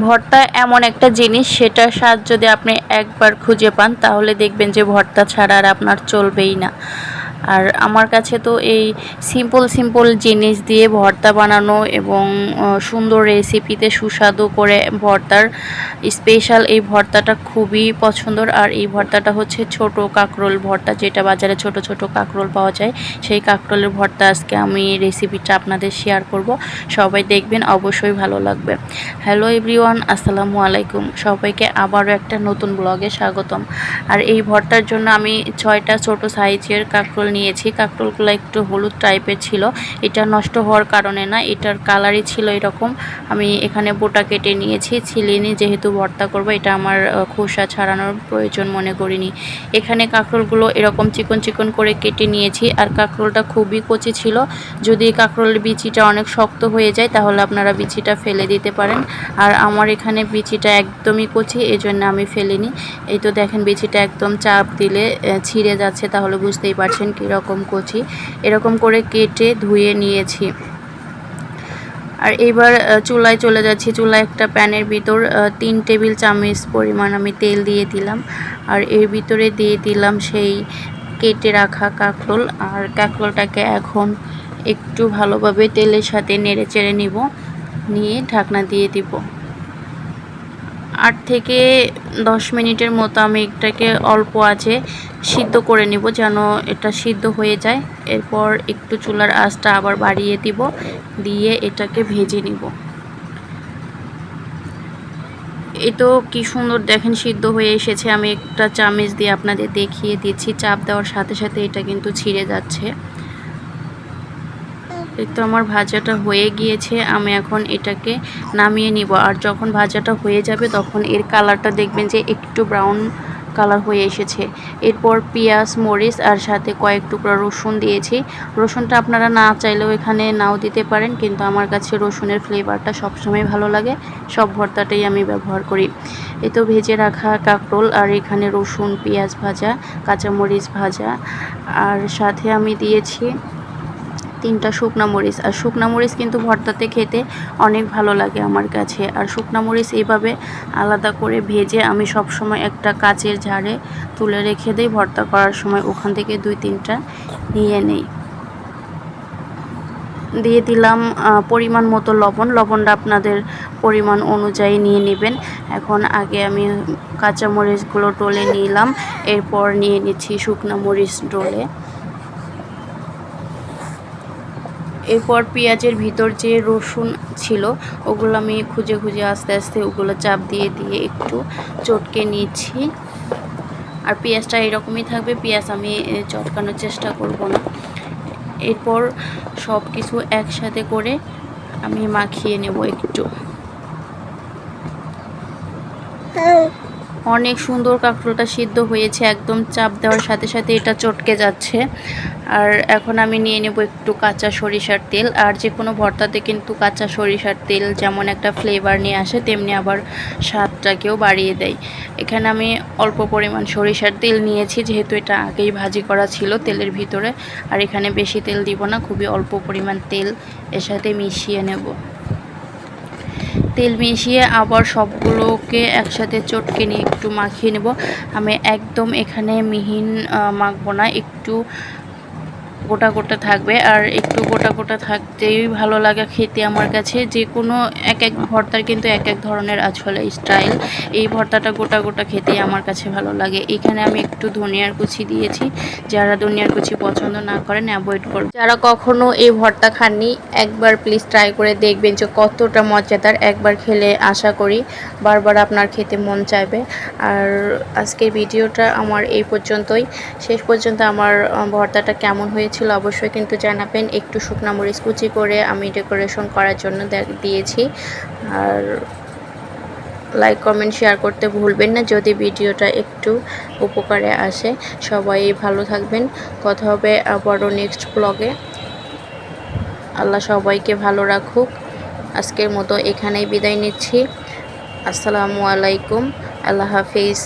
ভর্তা এমন একটা জিনিস, সেটার স্বাদ যদি আপনি একবার খুঁজে পান তাহলে দেখবেন যে ভর্তা ছাড়া আর আপনার চলবেই না। আর আমার কাছে তো এই সিম্পল সিম্পল জিনিস দিয়ে ভর্তা বানানো এবং সুন্দর রেসিপিতে সুস্বাদু করে ভর্তার স্পেশাল এই ভর্তাটা খুবই পছন্দর। আর এই ভর্তাটা হচ্ছে ছোট কাঁকরোল ভর্তা, যেটা বাজারে ছোট ছোট কাঁকরোল পাওয়া যায়। সেই কাঁকরোলের ভর্তা আজকে আমি রেসিপিটা আপনাদের শেয়ার করব, সবাই দেখবেন, অবশ্যই ভালো লাগবে। হ্যালো এভরিওয়ান, আসসালামু আলাইকুম। সবাইকে আবারও একটা নতুন ব্লগে স্বাগতম। আর এই ভর্তার জন্য আমি 6টা ছোট সাইজের কাঁকরোল নিয়েছি। কাঁকরোলগুলো একটু হলুদ টাইপের ছিল, এটা নষ্ট হওয়ার কারণে না, এটার কালারই ছিল এরকম। আমি এখানে বোটা কেটে নিয়েছি, ছিলিনি, যেহেতু ভর্তা করব এটা আমার খোসা ছাড়ানোর প্রয়োজন মনে করিনি। এখানে কাঁকরোলগুলো এরকম চিকন চিকন করে কেটে নিয়েছি। আর কাঁকরোলটা খুবই কচি ছিল, যদি কাঁকরোলের বিচিটা অনেক শক্ত হয়ে যায় তাহলে আপনারা বিচিটা ফেলে দিতে পারেন। আর আমার এখানে বিচিটা একদমই কচি, এজন্য আমি ফেলিনি। এই তো দেখেন বিচিটা একদম চাপ দিলে ছিঁড়ে যাচ্ছে, তাহলে বুঝতেই পারছেন কীরকম কচি। এরকম করে কেটে ধুয়ে নিয়েছি। আর এইবার চুলায় চলে যাচ্ছি। চুলায় একটা প্যানের ভিতর 3 টেবিল চামচ পরিমাণ আমি তেল দিয়ে দিলাম। আর এর ভিতরে দিয়ে দিলাম সেই কেটে রাখা কাঁকরোল। আর কাঁকরোলটাকে এখন একটু ভালোভাবে তেলের সাথে নেড়ে চেড়ে নিয়ে ঢাকনা দিয়ে দিব। 8 থেকে 10 মিনিটের মতো আমি এটাকে অল্প আঁচে সিদ্ধ করে নিব, যেন এটা সিদ্ধ হয়ে যায়। এরপর একটু চুলার আঁচটা আবার বাড়িয়ে দিব, দিয়ে এটাকে ভেজে নিব। এই তো কি সুন্দর দেখেন সিদ্ধ হয়ে এসেছে। আমি একটা চামচ দিয়ে আপনাদের দেখিয়ে দিচ্ছি, চাপ দেওয়ার সাথে সাথে এটা কিন্তু ছিঁড়ে যাচ্ছে। এই তো আমার ভাজাটা হয়ে গিয়েছে, আমি এখন এটাকে নামিয়ে নিব। আর যখন ভাজাটা হয়ে যাবে তখন এর কালারটা দেখবেন যে একটু ব্রাউন কালার হয়ে এসেছে। এরপর পেঁয়াজ, মরিচ আর সাথে কয়েক টুকরা রসুন দিয়েছি। রসুনটা আপনারা না চাইলেও এখানে নাও দিতে পারেন, কিন্তু আমার কাছে রসুনের ফ্লেভারটা সবসময় ভালো লাগে, সব ভর্তাটাই আমি ব্যবহার করি। এই তো ভেজে রাখা কাঁকরোল, আর এখানে রসুন, পেঁয়াজ ভাজা, কাঁচামরিচ ভাজা, আর সাথে আমি দিয়েছি 3টা শুকনা মরিচ। আর শুকনা মরিচ কিন্তু ভর্তাতে খেতে অনেক ভালো লাগে আমার কাছে। আর শুকনা মরিচ এইভাবে আলাদা করে ভেজে আমি সবসময় একটা কাচের ঝাড়ে তুলে রেখে দিই, ভর্তা করার সময় ওখান থেকে 2-3টা নিয়ে নেই। দিয়ে দিলাম পরিমাণ মতো লবণ। লবণটা আপনাদের পরিমাণ অনুযায়ী নিয়ে নেবেন। এখন আগে আমি কাঁচা মরিচগুলো ডলে নিলাম, এরপর নিয়ে নিচ্ছি শুকনা মরিচ ডলে। এরপর পেঁয়াজের ভিতর যে রসুন ছিল ওগুলো আমি খুঁজে খুঁজে আস্তে আস্তে ওগুলো চাপ দিয়ে দিয়ে একটু চটকে নিচ্ছি। আর পেঁয়াজটা এরকমই থাকবে, পেঁয়াজ আমি চটকানোর চেষ্টা করব না। এরপর সব কিছু একসাথে করে আমি মাখিয়ে নেব একটু। অনেক সুন্দর কাঁকরোলটা সিদ্ধ হয়েছে, একদম চাপ দেওয়ার সাথে সাথে এটা চটকে যাচ্ছে। আর এখন আমি নিয়ে নেব একটু কাঁচা সরিষার তেল। আর যে কোনো ভর্তাতে কিন্তু কাঁচা সরিষার তেল যেমন একটা ফ্লেভার নিয়ে আসে, তেমনি আবার স্বাদটাকেও বাড়িয়ে দেয়। এখানে আমি অল্প পরিমাণ সরিষার তেল নিয়েছি, যেহেতু এটা আগেই ভাজি করা ছিল তেলের ভিতরে। আর এখানে বেশি তেল দিব না, খুবই অল্প পরিমাণ তেল এর সাথে মিশিয়ে নেব। তেল মিশিয়ে আবার সবগুলোকে একসাথে চটকে নিয়ে একটু মাখিয়ে নেব। আমি একদম এখানে মিহিন মাখবো না, একটু গোটা গোটা থাকবে। আর একটু গোটা গোটা থাকতেই ভালো লাগে খেতে আমার কাছে। যে কোনো এক এক ভর্তার কিন্তু এক এক ধরনের আসলে স্টাইল। এই ভর্তাটা গোটা গোটা খেতেই আমার কাছে ভালো লাগে। এখানে আমি একটু ধনিয়ার কুচি দিয়েছি, যারা ধনিয়ার কুচি পছন্দ না করেন অ্যাভয়েড করবেন। যারা কখনো এই ভর্তা খাননি একবার প্লিজ ট্রাই করে দেখবেন যে কতটা মজাদার। একবার খেলে আশা করি বারবার আপনার খেতে মন চাইবে। আর আজকের ভিডিওটা আমার এই পর্যন্তই। শেষ পর্যন্ত আমার ভর্তাটা কেমন হয়েছিল অবশ্যই কিন্তু জানাবেন। একটু শুকনা মরিচ কুচি করে আমি ডেকোরেশন করার জন্য দিয়েছি। আর লাইক, কমেন্ট, শেয়ার করতে ভুলবেন না যদি ভিডিওটা একটু উপকারে আসে। সবাই ভালো থাকবেন, কথা হবে আবারও নেক্সট ব্লগে। আল্লাহ সবাইকে ভালো রাখুক। আজকের মতো এখানেই বিদায় নিচ্ছি। আসসালামু আলাইকুম, আল্লাহ হাফিজ।